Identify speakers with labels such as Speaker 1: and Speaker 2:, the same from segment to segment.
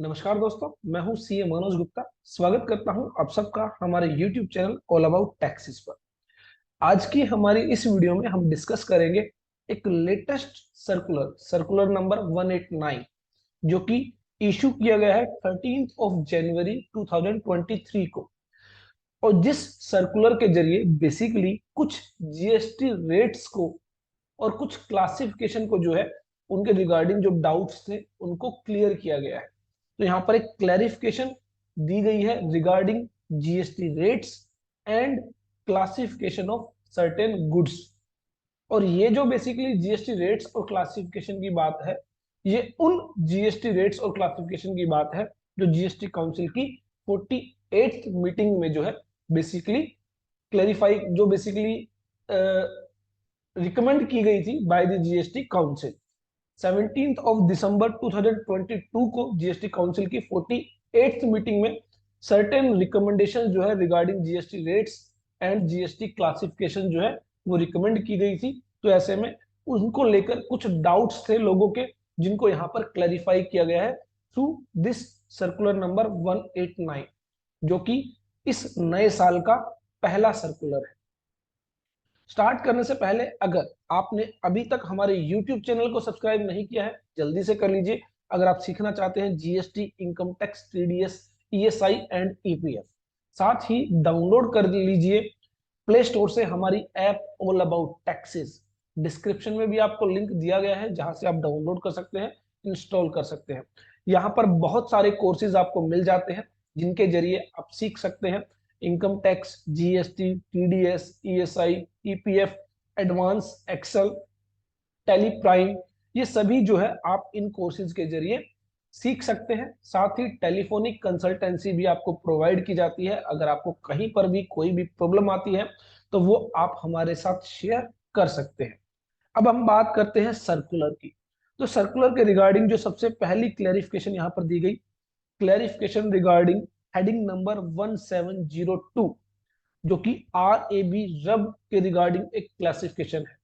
Speaker 1: नमस्कार दोस्तों, मैं हूं सीए मनोज गुप्ता। स्वागत करता हूं आप सबका हमारे YouTube channel all about taxes पर। आज की हमारी इस वीडियो में हम डिस्कस करेंगे एक लेटेस्ट सर्कुलर सर्कुलर नंबर 189 जो कि इशू किया गया है 13 जनवरी 2023 को। और जिस सर्कुलर के जरिए बेसिकली कुछ जीएसटी रेट्स को और कुछ क्लासिफिकेशन को जो है उनके रिगार्डिंग जो डाउट्स थे उनको क्लियर किया गया है। तो यहाँ पर एक क्लैरिफिकेशन दी गई है regarding GST rates and classification of certain goods. और ये जो बेसिकली जीएसटी रेट्स और क्लासिफिकेशन की बात है, ये उन जीएसटी रेट्स और क्लासिफिकेशन की बात है जो जीएसटी काउंसिल की 48th मीटिंग में जो है बेसिकली क्लैरिफाई, जो बेसिकली रिकमेंड की गई थी बाय द जीएसटी काउंसिल। 17 दिसंबर 2022 को जीएसटी काउंसिल की 48th मीटिंग में सर्टेन रिकमेंडेशन जो है regarding GST rates and GST classification जो है वो रिकमेंड की गई थी। तो ऐसे में उनको लेकर कुछ डाउट्स थे लोगों के, जिनको यहाँ पर क्लैरिफाई किया गया है थ्रू दिस सर्कुलर नंबर 189, जो कि इस नए साल का पहला सर्कुलर है। स्टार्ट करने से पहले अगर आपने अभी तक हमारे YouTube चैनल को सब्सक्राइब नहीं किया है, जल्दी से कर लीजिए। अगर आप सीखना चाहते हैं GST, income tax, TDS, ESI and EPF, साथ ही डाउनलोड कर लीजिए प्ले स्टोर से हमारी app all about taxes. Description में भी आपको लिंक दिया गया है जहां से आप डाउनलोड कर सकते हैं, इंस्टॉल कर सकते हैं। यहाँ पर बहुत सारे कोर्सेज आपको मिल जाते हैं जिनके जरिए आप सीख सकते हैं income tax, GST, TDS, ESI, EPF, advance Excel, Tally prime. ये सभी जो है आप इन कोर्सेज के जरिए सीख सकते हैं। साथ ही टेलीफोनिक कंसल्टेंसी भी आपको प्रोवाइड की जाती है। अगर आपको कहीं पर भी कोई भी प्रॉब्लम आती है तो वो आप हमारे साथ शेयर कर सकते हैं। अब हम बात करते हैं सर्कुलर की। तो सर्कुलर के रिगार्डिंग जो सबसे पहली क्लैरिफिकेशन यहाँ पर दी गई, क्लैरिफिकेशन रिगार्डिंग हेडिंग नंबर 1702, जो कि RAB रब के रिगार्डिंग एक क्लासिफिकेशन है।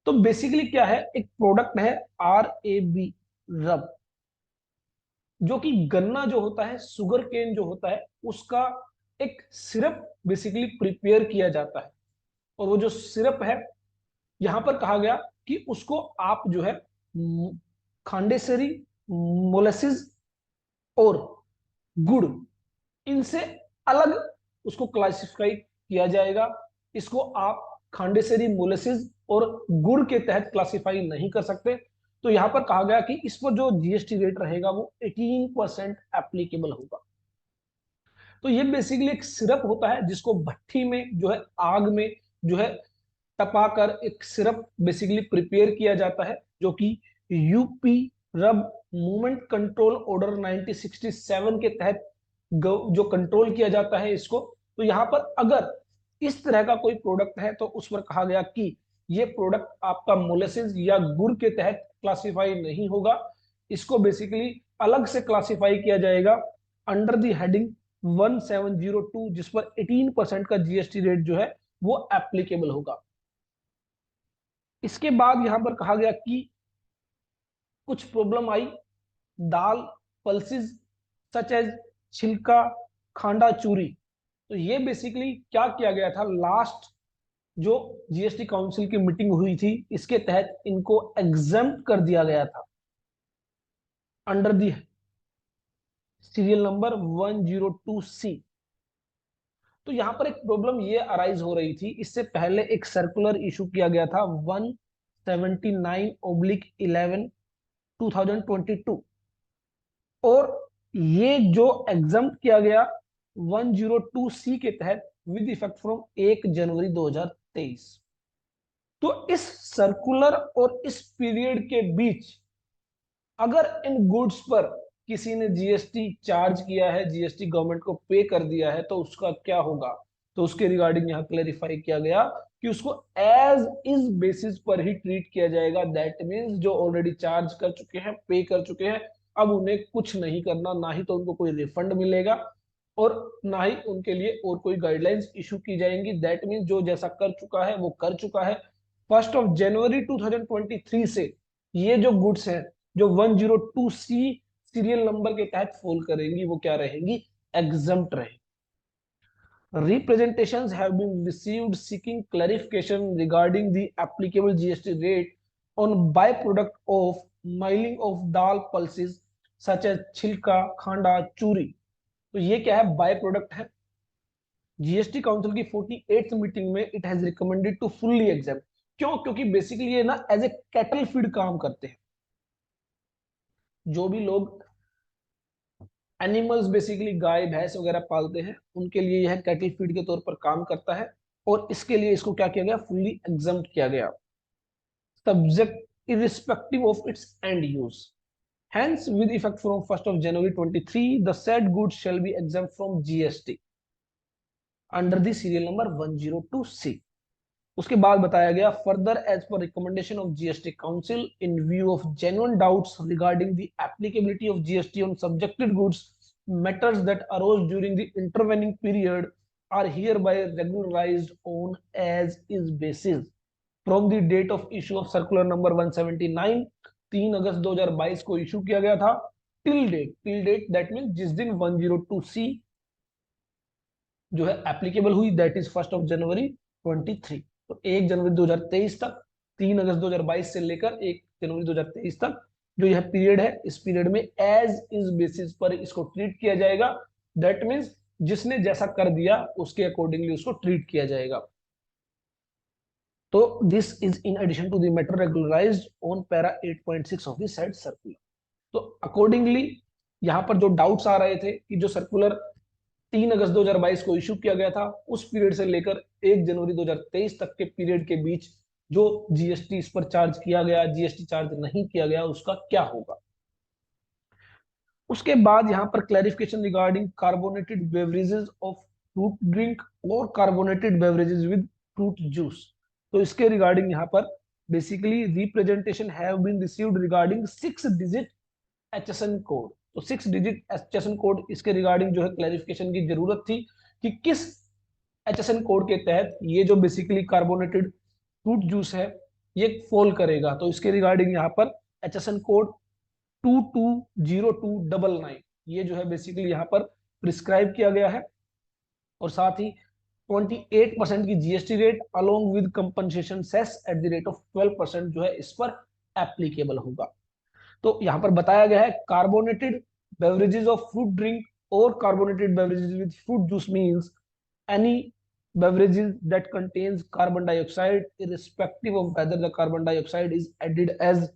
Speaker 1: तो बेसिकली क्या है, एक प्रोडक्ट है RAB रब, जो कि गन्ना जो होता है, सुगर केन जो होता है, उसका एक सिरप बेसिकली प्रिपेयर किया जाता है। और वो जो सिरप है, यहां पर कहा गया कि उसको आप जो है खांडेसरी, मोलेसिस और गुड़, इनसे अलग उसको क्लासिफाई किया जाएगा। इसको आप खांडेसरी, मोलेसिस और गुड़ के तहत क्लासिफाई नहीं कर सकते। तो यहां पर कहा गया कि इस पर जो जीएसटी रेट रहेगा वो 18% एप्लीकेबल होगा। तो ये बेसिकली एक सिरप होता है जिसको भट्टी में जो है, आग में जो है तपाकर एक सिरप बेसिकली प्रिपेयर किया जाता है, जो कि यूपी रब मूवमेंट कंट्रोल ऑर्डर 1967 के तहत जो कंट्रोल किया जाता है इसको। तो यहाँ पर अगर इस तरह का कोई प्रोडक्ट है तो उस पर कहा गया कि ये प्रोडक्ट आपका मोलेसिस या गुड़ के तहत क्लासिफाई नहीं होगा। इसको बेसिकली अलग से क्लासिफाई किया जाएगा अंडर द हेडिंग 1702, जिस पर 18% का जीएसटी रेट जो है वो एप्लीकेबल होगा। इसके बाद यहां पर कहा गया कि कुछ प्रॉब्लम आई दाल, पल्सेस सच एज छिलका, खांडा चूरी। तो ये बेसिकली क्या किया गया था, लास्ट जो जीएसटी काउंसिल की मीटिंग हुई थी इसके तहत इनको एग्जम्प्ट कर दिया गया था under the serial number 102C। तो यहां पर एक प्रॉब्लम ये अराइज हो रही थी, इससे पहले एक सर्कुलर इशू किया गया था 179/11 2022, और ये जो एग्जाम किया गया 102C के तहत विद इफेक्ट फ्रॉम 1 जनवरी 2023। तो इस सर्कुलर और इस पीरियड के बीच अगर इन गुड्स पर किसी ने जीएसटी चार्ज किया है, जीएसटी गवर्नमेंट को पे कर दिया है, तो उसका क्या होगा। तो उसके रिगार्डिंग यहाँ क्लेरिफाई किया गया कि उसको एज इज बेसिस पर ही ट्रीट किया जाएगा। दैट मीन्स जो ऑलरेडी चार्ज कर चुके हैं, पे कर चुके हैं, अब उन्हें कुछ नहीं करना, ना ही तो उनको कोई रिफंड मिलेगा और ना ही उनके लिए और कोई गाइडलाइंस इशू की जाएंगी। दैट मीन्स जो जैसा कर चुका है वो कर चुका है। 1 जनवरी 2023 से ये जो गुड्स हैं जो 102C सीरियल नंबर के तहत फॉल करेंगी वो क्या रहेंगी, एग्जम्प्ट रहेंगी। Representations have been received seeking clarification regarding the applicable GST rate on byproduct of milling of dal pulses such as छिलका, खांडा, चूरी। तो ये क्या है, बाय प्रोडक्ट है। जीएसटी काउंसिल की 48th मीटिंग में it has recommended to fully exam. क्यों? क्योंकि बेसिकली ये ना एज ए कैटल फीड काम करते हैं। जो भी लोग एनिमल्स बेसिकली गाय भैंस वगैरह पालते हैं उनके लिए यह कैटल फीड के तौर पर काम करता है, और इसके लिए इसको क्या किया गया, फुल्ली एग्जम्प्ट किया गया, subject irrespective of its end use. Hence, with effect from 1st of January 23, the said goods shall be exempt from GST under the serial number 102C. उसके बाद बताया गया, further as per recommendation of GST Council in view of genuine doubts regarding the applicability of GST on subjected goods, matters that arose during the intervening period are hereby regularized on as is basis from the date of issue of circular number 179, 3 अगस्त 2022 को issue किया गया था, till date that mean जिस दिन 102C जो है applicable हुई, that is 1st of January 23। तो 1 जनवरी 2023 तक, 3 अगस्त 2022 से लेकर 1 जनवरी 2023 तक जो यह पीरियड है, इस पीरियड में एज इज बेसिस पर इसको ट्रीट किया जाएगा। दैट मीन्स जिसने जैसा कर दिया उसके अकॉर्डिंगली उसको ट्रीट किया जाएगा। तो this is in addition to the matter regularized on para 8.6 of the said circular. तो अकॉर्डिंगली यहां पर जो डाउट्स आ रहे थे कि जो सर्कुलर 3 अगस्त 2022 को इशू किया गया था उस पीरियड से लेकर 1 जनवरी 2023 तक के पीरियड के बीच जो जीएसटी इस पर चार्ज किया गया, जीएसटी चार्ज नहीं किया गया, उसका क्या होगा। उसके बाद यहां पर clarification regarding carbonated beverages of fruit drink और carbonated beverages with fruit juice. तो इसके रिगार्डिंग यहां पर basically representation have been received regarding 6 digit HSN code. तो 6 डिजिट एचएसएन कोड, इसके रिगार्डिंग जो है क्लैरिफिकेशन की जरूरत थी कि किस एचएसएन कोड के तहत ये जो बेसिकली कार्बोनेटेड फ्रूट जूस है ये फॉल करेगा। तो इसके रिगार्डिंग यहाँ पर एचएसएन कोड 220299 ये जो है बेसिकली यहाँ पर प्रिस्क्राइब किया गया है, और साथ ही 28% की GST rate along with compensation cess at the rate of 12% जो है इस पर एप्लीकेबल होगा। तो यहां पर बताया गया है carbonated beverages of fruit drink और carbonated beverages with fruit juice means any beverages that contains carbon dioxide irrespective of whether the carbon dioxide is added as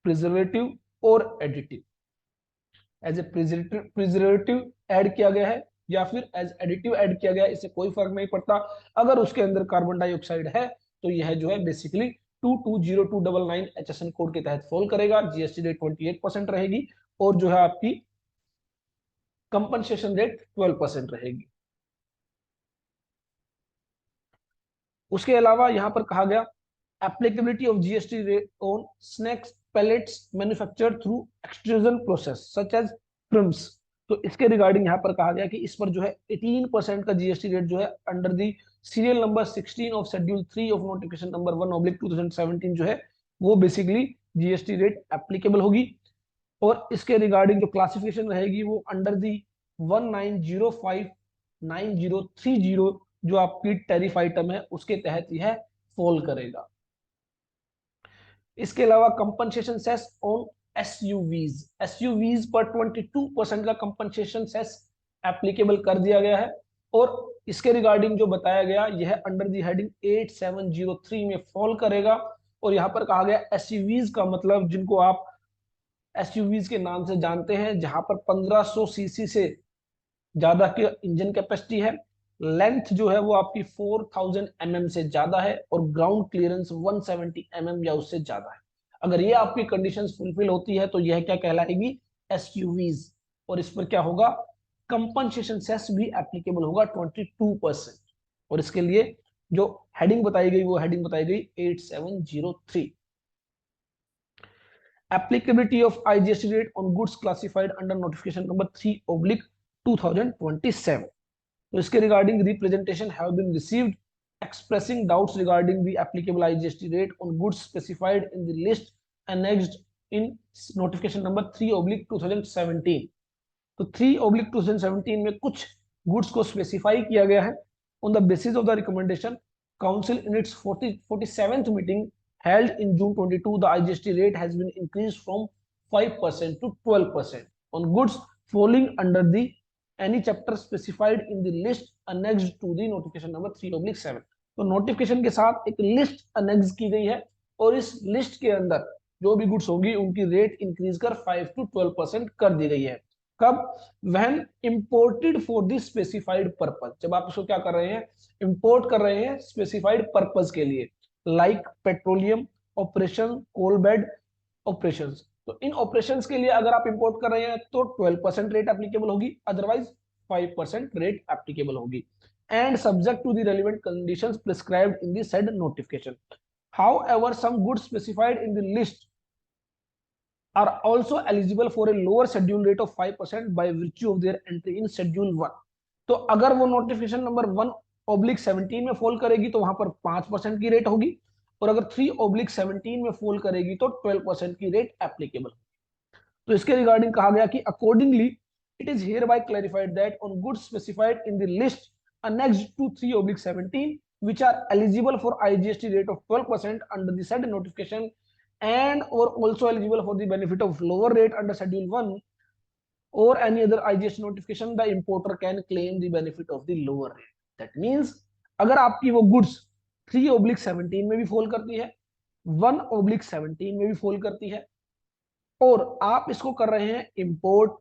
Speaker 1: preservative or additive। As a preservative add किया गया है या फिर as additive add किया गया है, इससे कोई फर्क नहीं पड़ता। अगर उसके अंदर कार्बन डाइऑक्साइड है तो यह जो है बेसिकली 220299 एचएसएन कोड के तहत फॉल करेगा। जीएसटी रेट 28% रहेगी और जो है आपकी कंपनसेशन रेट 12% रहेगी। उसके अलावा यहां पर कहा गया applicability of GST rate on snacks pellets manufactured through extrusion process such as crimps. तो इसके रिगार्डिंग यहां पर कहा गया कि इस पर जो है 18% का जीएसटी रेट जो है under the serial number 16 of schedule 3 of notification number 1/2017 जो है वो बेसिकली जीएसटी रेट एप्लीकेबल होगी। और इसके रिगार्डिंग जो क्लासिफिकेशन रहेगी वो अंडर दी 19059030 जो आपकी टैरिफ आइटम है उसके तहत यह फॉल करेगा। इसके अलावा कंपनसेशन सेस ऑन एसयूवीज पर 22% का कंपनसेशन सेस एप्लीकेबल कर दिया गया है। और इसके रिगार्डिंग जो बताया गया यह अंडर दी हेडिंग 8703 में फॉल करेगा। और यहां पर कहा गया एसयूवीज का मतलब जिनको आप एसयूवीज के नाम से जानते हैं, जहां पर 1500 सीसी से ज्यादा की इंजन कैपेसिटी है, लेंथ जो है वो आपकी 4000 mm से ज्यादा है और ग्राउंड क्लियरेंस 170 mm या उससे ज्यादा है। अगर ये आपकी कंडीशंस फुलफिल होती है तो यह क्या कहलाएगी, एसयूवीज। और इस पर क्या होगा, कंपनसेशन सेस भी एप्लीकेबल होगा 22%। और इसके लिए जो हेडिंग बताई गई वो हेडिंग बताई गई 8703। applicability of IGST rate on goods classified under notification number 3/2027। तो इसके regarding representation have been received expressing doubts regarding the applicable IGST rate on goods specified in the list annexed in notification number 3/2017। तो 3/2017 में कुछ goods को specify किया गया है। On the basis of the recommendation, council in its 47th meeting held in June 22, the IGST rate has been increased from 5% to 12% on goods falling under the any chapter specified in the list annexed to the notification number 3/7। तो notification के साथ एक list annex की गई है और इस list के अंदर जो भी गुड्स होगी उनकी रेट इंक्रीज कर 5 to 12% कर दी गई है। कब? When imported for the specified purpose, जब आप इसको क्या कर रहे हैं, इंपोर्ट कर रहे हैं स्पेसिफाइड पर्पज के लिए, like petroleum operation, coal bed operations. तो इन ऑपरेशंस के लिए अगर आप इंपोर्ट कर रहे हैं तो 12% रेट एप्लीकेबल होगी, अदरवाइज 5% रेट एप्लीकेबल होगी, and subject to the relevant conditions prescribed in the said notification. However, some goods specified in the list are also eligible for a lower schedule rate of 5% by virtue of their entry in schedule 1। तो अगर वो notification number 1/17 में fall करेगी तो वहां पर 5% की rate होगी, और अगर 3/17 में फॉल करेगी तो 12% की रेट एप्लीकेबल। तो इसके रिगार्डिंग कहा गया कि accordingly it is here bye clarified that on goods specified in the list annexed to 3/17 which are eligible for IGST rate of 12% under the said notification and or also eligible for the benefit of lower rate under schedule 1 or any other IGST notification, the importer can claim the benefit of the lower rate। That means अगर आपकी वो goods 3/17 में भी fall करती है, 1/17 में भी fall करती है, और आप इसको कर रहे हैं इंपोर्ट,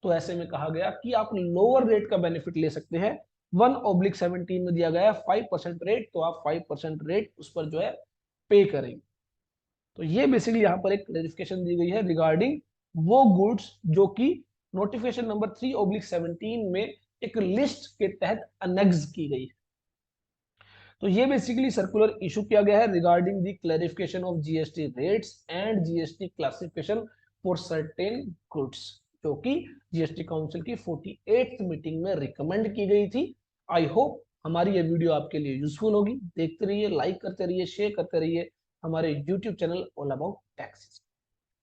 Speaker 1: तो ऐसे में कहा गया कि आप लोअर रेट का बेनिफिट ले सकते हैं। 1/17 में दिया गया है 5% रेट, तो आप 5% रेट उस पर जो है पे करेंगे। तो ये बेसिकली यहां पर एक क्लैरिफिकेशन दी गई है रिगार्डिंग वो गुड्स जो कि नोटिफिकेशन नंबर 3/17 में एक लिस्ट के तहत अनेक्स की गई है। तो ये बेसिकली सर्कुलर इशू किया गया है regarding the clarification of GST rates and GST classification for certain goods, जो कि जीएसटी काउंसिल की 48th मीटिंग में रिकमेंड की गई थी। आई होप हमारी ये वीडियो आपके लिए यूजफुल होगी। देखते रहिए, लाइक करते रहिए, शेयर करते रहिए हमारे YouTube channel all about taxes.